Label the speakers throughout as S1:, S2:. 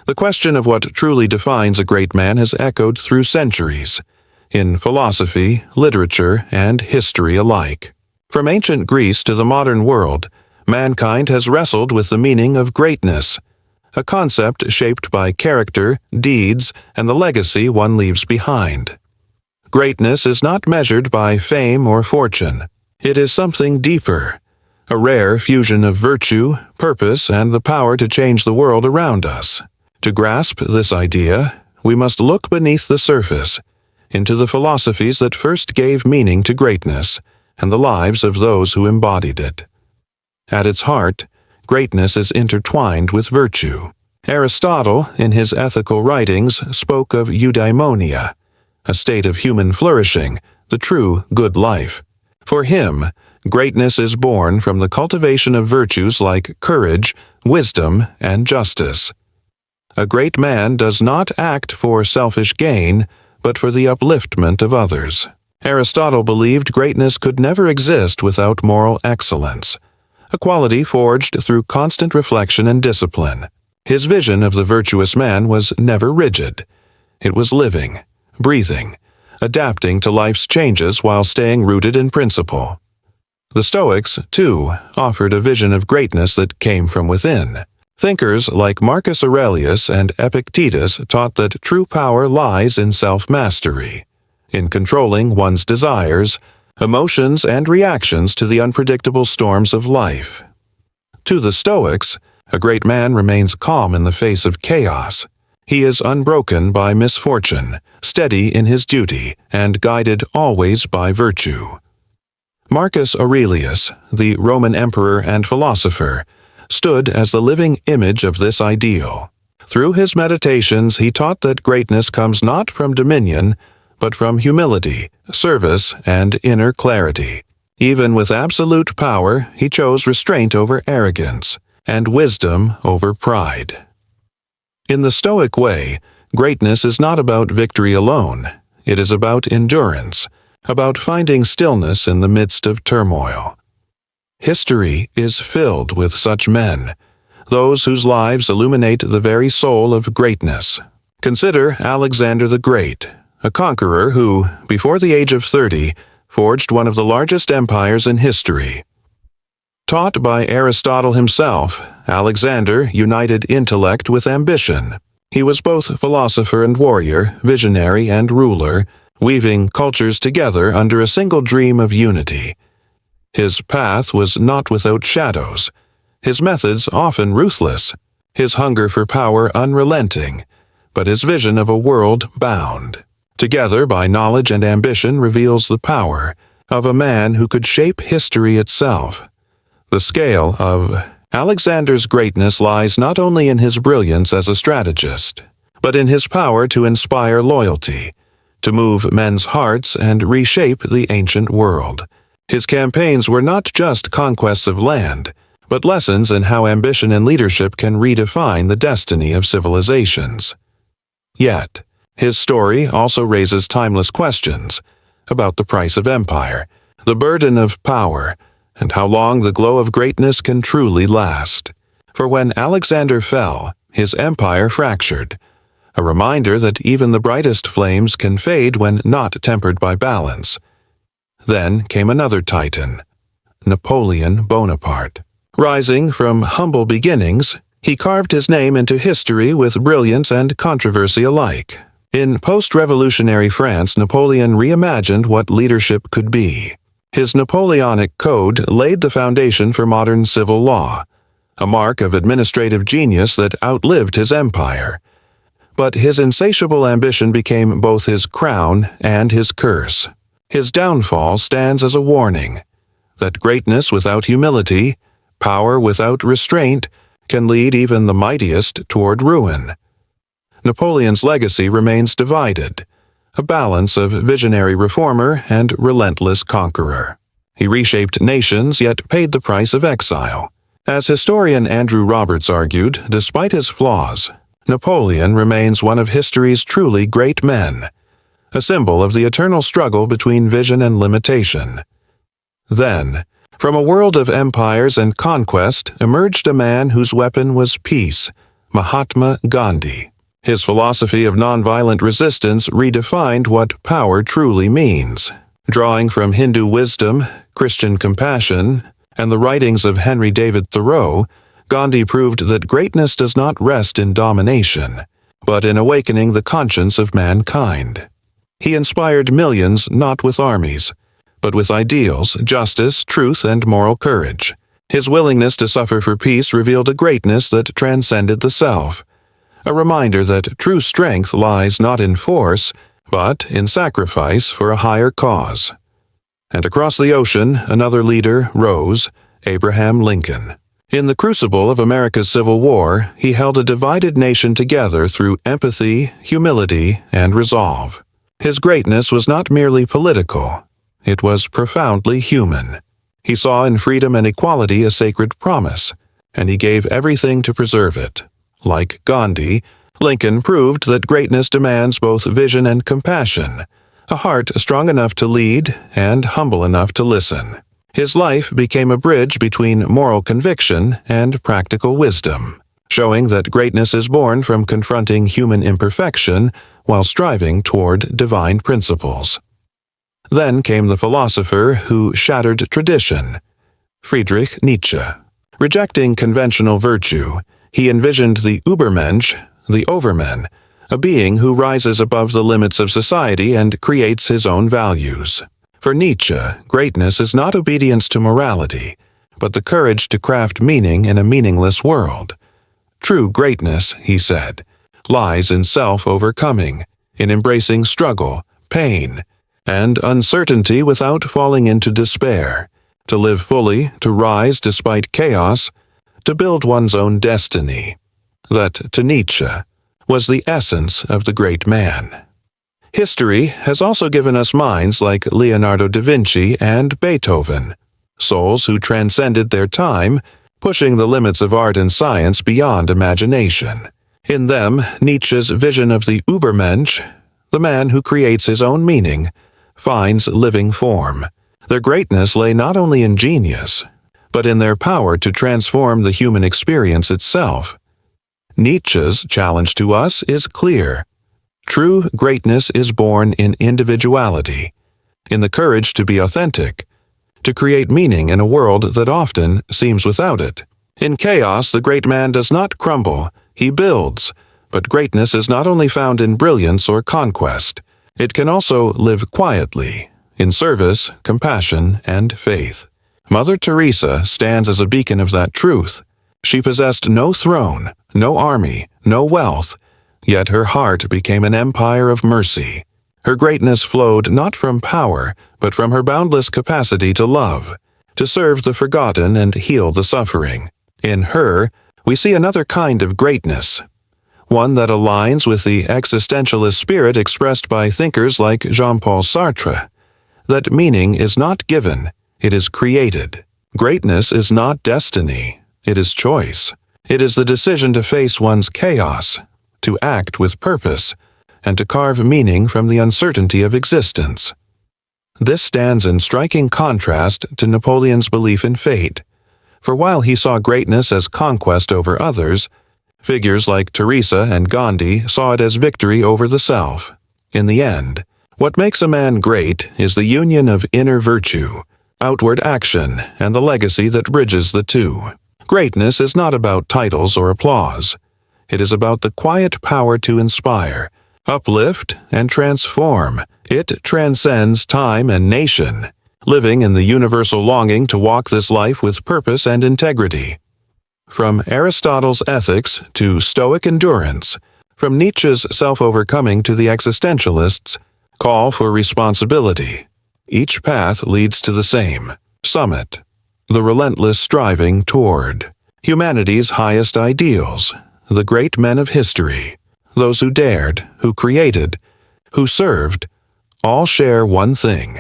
S1: The question of what truly defines a great man has echoed through centuries, in philosophy, literature, and history alike. From ancient Greece to the modern world, mankind has wrestled with the meaning of greatness, a concept shaped by character, deeds, and the legacy one leaves behind. Greatness is not measured by fame or fortune. It is something deeper, a rare fusion of virtue, purpose, and the power to change the world around us. To grasp this idea, we must look beneath the surface, into the philosophies that first gave meaning to greatness, and the lives of those who embodied it. At its heart, greatness is intertwined with virtue. Aristotle, in his ethical writings, spoke of eudaimonia, a state of human flourishing, the true good life. For him, greatness is born from the cultivation of virtues like courage, wisdom, and justice. A great man does not act for selfish gain, but for the upliftment of others. Aristotle believed greatness could never exist without moral excellence, a quality forged through constant reflection and discipline. His vision of the virtuous man was never rigid. It was living, breathing, adapting to life's changes while staying rooted in principle. The Stoics, too, offered a vision of greatness that came from within. Thinkers like Marcus Aurelius and Epictetus taught that true power lies in self-mastery, in controlling one's desires, emotions, and reactions to the unpredictable storms of life. To the Stoics, a great man remains calm in the face of chaos. He is unbroken by misfortune, steady in his duty, and guided always by virtue. Marcus Aurelius, the Roman emperor and philosopher, stood as the living image of this ideal. Through his meditations, he taught that greatness comes not from dominion, but from humility, service, and inner clarity. Even with absolute power, he chose restraint over arrogance, and wisdom over pride. In the Stoic way, greatness is not about victory alone. It is about endurance, about finding stillness in the midst of turmoil. History is filled with such men, those whose lives illuminate the very soul of greatness. Consider Alexander the Great, a conqueror who, before the age of 30, forged one of the largest empires in history. Taught by Aristotle himself, Alexander united intellect with ambition. He was both philosopher and warrior, visionary and ruler, weaving cultures together under a single dream of unity. His path was not without shadows, his methods often ruthless, his hunger for power unrelenting, but his vision of a world bound. Together by knowledge and ambition reveals the power of a man who could shape history itself. The scale of Alexander's greatness lies not only in his brilliance as a strategist, but in his power to inspire loyalty, to move men's hearts and reshape the ancient world. His campaigns were not just conquests of land, but lessons in how ambition and leadership can redefine the destiny of civilizations. Yet, his story also raises timeless questions about the price of empire, the burden of power, and how long the glow of greatness can truly last. For when Alexander fell, his empire fractured, a reminder that even the brightest flames can fade when not tempered by balance. Then came another titan, Napoleon Bonaparte. Rising from humble beginnings, he carved his name into history with brilliance and controversy alike. In post-revolutionary France, Napoleon reimagined what leadership could be. His Napoleonic Code laid the foundation for modern civil law, a mark of administrative genius that outlived his empire. But his insatiable ambition became both his crown and his curse. His downfall stands as a warning that greatness without humility, power without restraint, can lead even the mightiest toward ruin. Napoleon's legacy remains divided, a balance of visionary reformer and relentless conqueror. He reshaped nations yet paid the price of exile. As historian Andrew Roberts argued, despite his flaws, Napoleon remains one of history's truly great men, a symbol of the eternal struggle between vision and limitation. Then, from a world of empires and conquest emerged a man whose weapon was peace, Mahatma Gandhi. His philosophy of nonviolent resistance redefined what power truly means. Drawing from Hindu wisdom, Christian compassion, and the writings of Henry David Thoreau, Gandhi proved that greatness does not rest in domination, but in awakening the conscience of mankind. He inspired millions not with armies, but with ideals, justice, truth, and moral courage. His willingness to suffer for peace revealed a greatness that transcended the self, a reminder that true strength lies not in force, but in sacrifice for a higher cause. And across the ocean, another leader rose, Abraham Lincoln. In the crucible of America's Civil War, he held a divided nation together through empathy, humility, and resolve. His greatness was not merely political, it was profoundly human. He saw in freedom and equality a sacred promise, and he gave everything to preserve it. Like Gandhi, Lincoln proved that greatness demands both vision and compassion, a heart strong enough to lead and humble enough to listen. His life became a bridge between moral conviction and practical wisdom, showing that greatness is born from confronting human imperfection while striving toward divine principles. Then came the philosopher who shattered tradition, Friedrich Nietzsche. Rejecting conventional virtue, he envisioned the Übermensch, the overman, a being who rises above the limits of society and creates his own values. For Nietzsche, greatness is not obedience to morality, but the courage to craft meaning in a meaningless world. True greatness, he said, lies in self-overcoming, in embracing struggle, pain, and uncertainty without falling into despair, to live fully, to rise despite chaos, to build one's own destiny. That, to Nietzsche, was the essence of the great man. History has also given us minds like Leonardo da Vinci and Beethoven, souls who transcended their time, pushing the limits of art and science beyond imagination. In them, Nietzsche's vision of the Übermensch, the man who creates his own meaning, finds living form. Their greatness lay not only in genius, but in their power to transform the human experience itself. Nietzsche's challenge to us is clear. True greatness is born in individuality, in the courage to be authentic, to create meaning in a world that often seems without it. In chaos, the great man does not crumble, he builds, but greatness is not only found in brilliance or conquest, it can also live quietly, in service, compassion, and faith. Mother Teresa stands as a beacon of that truth. She possessed no throne, no army, no wealth, yet her heart became an empire of mercy. Her greatness flowed not from power, but from her boundless capacity to love, to serve the forgotten and heal the suffering. In her, we see another kind of greatness, one that aligns with the existentialist spirit expressed by thinkers like Jean-Paul Sartre, that meaning is not given, it is created. Greatness is not destiny, it is choice. It is the decision to face one's chaos, to act with purpose, and to carve meaning from the uncertainty of existence. This stands in striking contrast to Napoleon's belief in fate, for while he saw greatness as conquest over others, figures like Teresa and Gandhi saw it as victory over the self. In the end, what makes a man great is the union of inner virtue, outward action, and the legacy that bridges the two. Greatness is not about titles or applause. It is about the quiet power to inspire, uplift, and transform. It transcends time and nation, living in the universal longing to walk this life with purpose and integrity. From Aristotle's ethics to Stoic endurance, from Nietzsche's self-overcoming to the existentialists' call for responsibility, each path leads to the same summit, the relentless striving toward humanity's highest ideals, the great men of history, those who dared, who created, who served, all share one thing.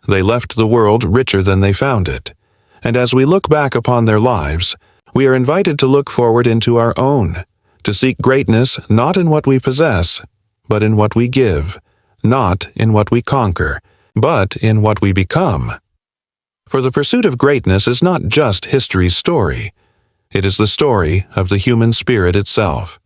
S1: They left the world richer than they found it, and as we look back upon their lives, we are invited to look forward into our own, to seek greatness not in what we possess, but in what we give, not in what we conquer, but in what we become. For the pursuit of greatness is not just history's story, it is the story of the human spirit itself.